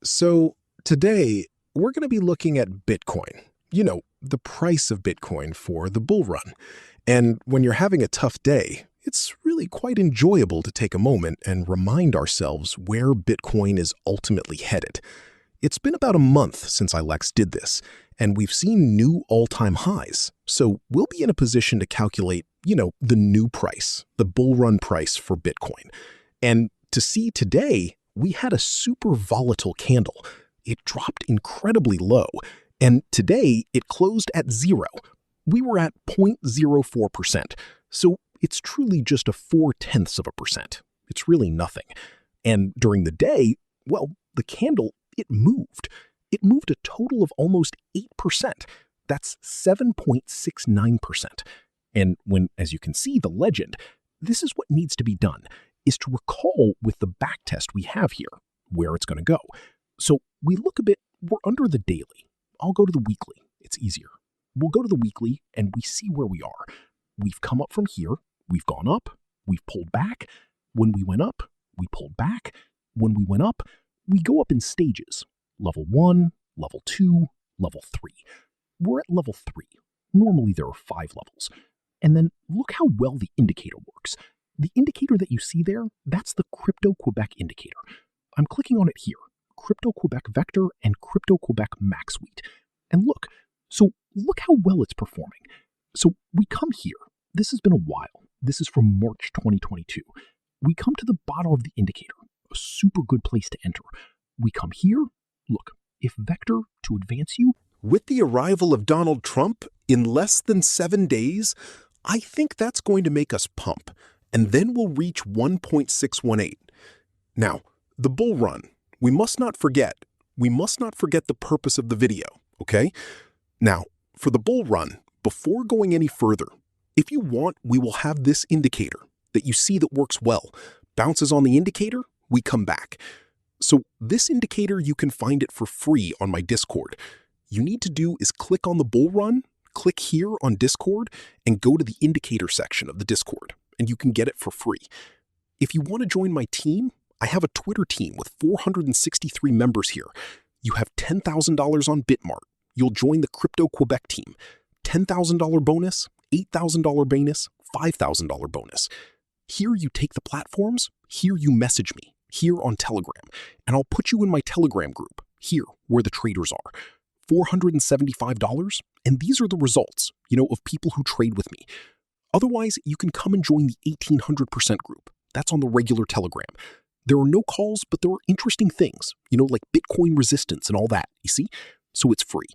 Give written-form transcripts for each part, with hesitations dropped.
So today we're going to be looking at Bitcoin, the price of Bitcoin for the bull run. And when you're having a tough day, it's really quite enjoyable to take a moment and remind ourselves where Bitcoin is ultimately headed. It's been about a month since ILEX did this, and we've seen new all-time highs. So we'll be in a position to calculate, the new price, the bull run price for Bitcoin. And to see today, we had a super volatile candle. It dropped incredibly low, and today it closed at zero. We were at 0.04%, so it's truly just a 0.4%. It's really nothing. And during the day, the candle, it moved. It moved a total of almost 8%. That's 7.69%. And as you can see, the legend, this is what needs to be done, is to recall with the backtest we have here, where it's going to go. So we look we're under the daily. I'll go to the weekly. It's easier. We'll go to the weekly and we see where we are. We've come up from here. We've gone up. We've pulled back. When we went up, we pulled back. When we went up, we go up in stages. Level 1, level 2, level 3. We're at level 3. Normally there are 5 levels. And then look how well the indicator works. The indicator that you see there, that's the Crypto-Quebec indicator. I'm clicking on it here, Crypto-Quebec Vector and Crypto-Quebec Max Suite. And look how well it's performing. So we come here. This has been a while. This is from March 2022. We come to the bottom of the indicator, a super good place to enter. We come here. Look, if Vector to advance you. With the arrival of Donald Trump in less than 7 days, I think that's going to make us pump. And then we'll reach 1.618. Now, the bull run, we must not forget the purpose of the video, okay? Now, for the bull run, before going any further, if you want, we will have this indicator that you see that works well. Bounces on the indicator, we come back. So this indicator, you can find it for free on my Discord. You need to do is click on the bull run, click here on Discord, and go to the indicator section of the Discord, and you can get it for free. If you want to join my team, I have a Twitter team with 463 members here. You have $10,000 on Bitmart. You'll join the Crypto-Quebec team. $10,000 bonus, $8,000 bonus, $5,000 bonus. Here you take the platforms, here you message me, here on Telegram, and I'll put you in my Telegram group, here where the traders are. $475, and these are the results, of people who trade with me. Otherwise, you can come and join the 1800% group. That's on the regular Telegram. There are no calls, but there are interesting things, like Bitcoin resistance and all that, you see? So it's free.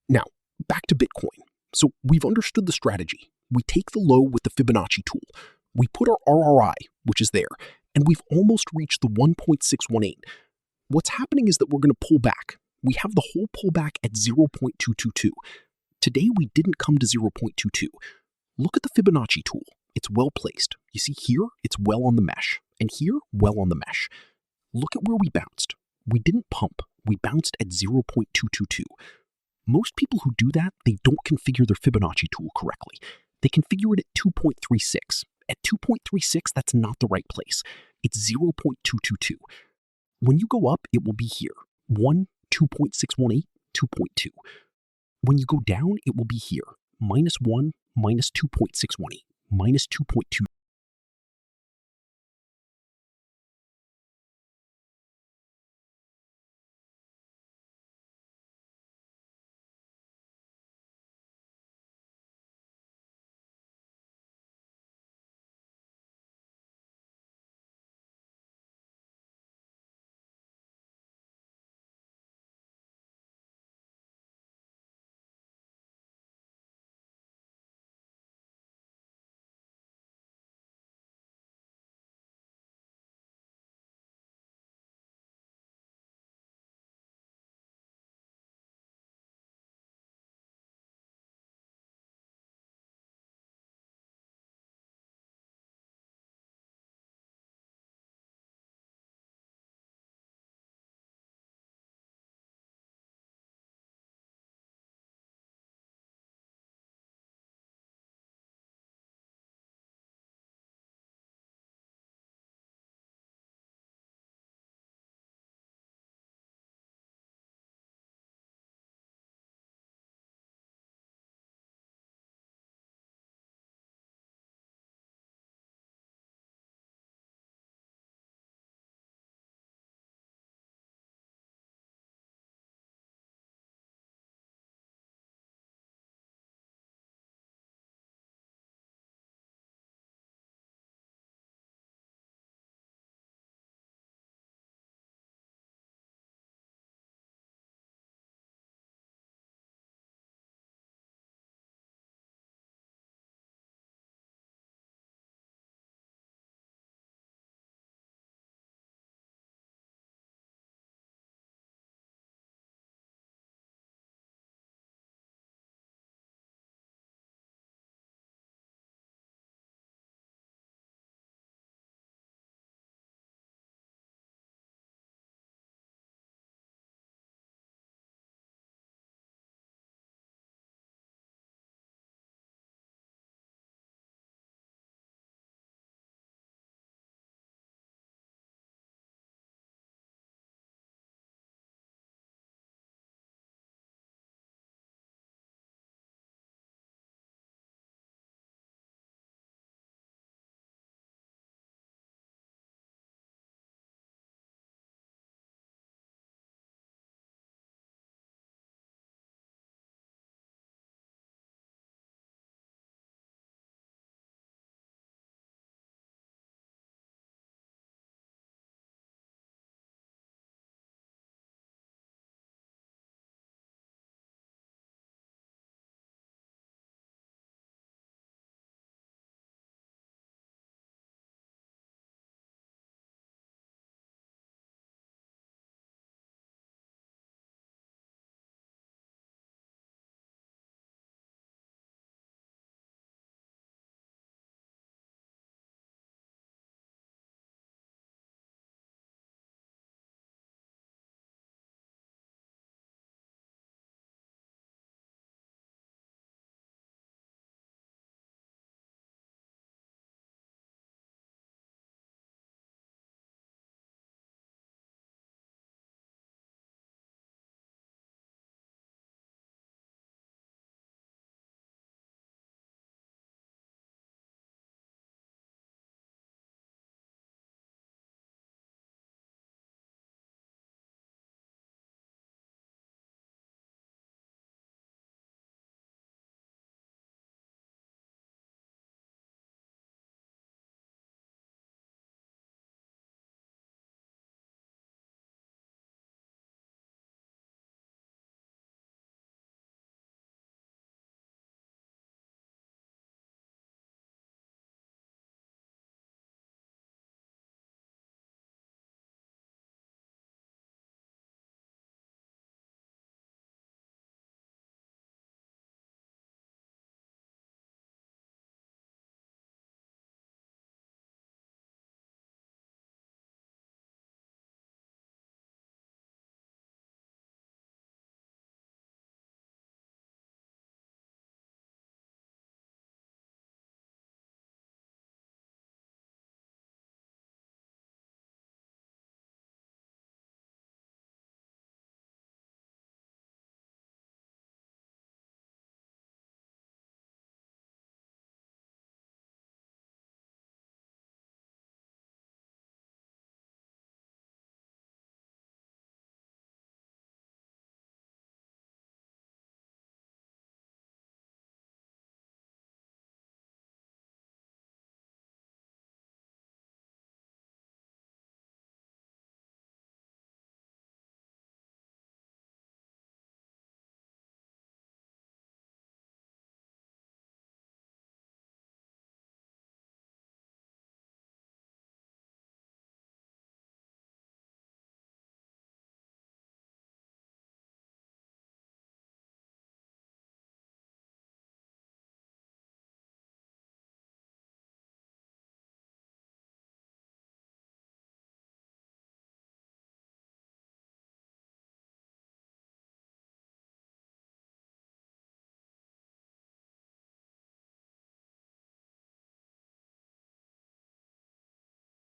Now, back to Bitcoin. So we've understood the strategy. We take the low with the Fibonacci tool. We put our RRI, which is there, and we've almost reached the 1.618. What's happening is that we're going to pull back. We have the whole pullback at 0.222. Today, we didn't come to 0.22. Look at the Fibonacci tool. It's well placed. You see here, it's well on the mesh, and here, well on the mesh. Look at where we bounced. We didn't pump. We bounced at 0.222. Most people who do that, they don't configure their Fibonacci tool correctly. They configure it at 2.36. At 2.36, that's not the right place. It's 0.222. When you go up, it will be here. 2.618, 2.2. When you go down, it will be here. -1, -2.618, -2.2.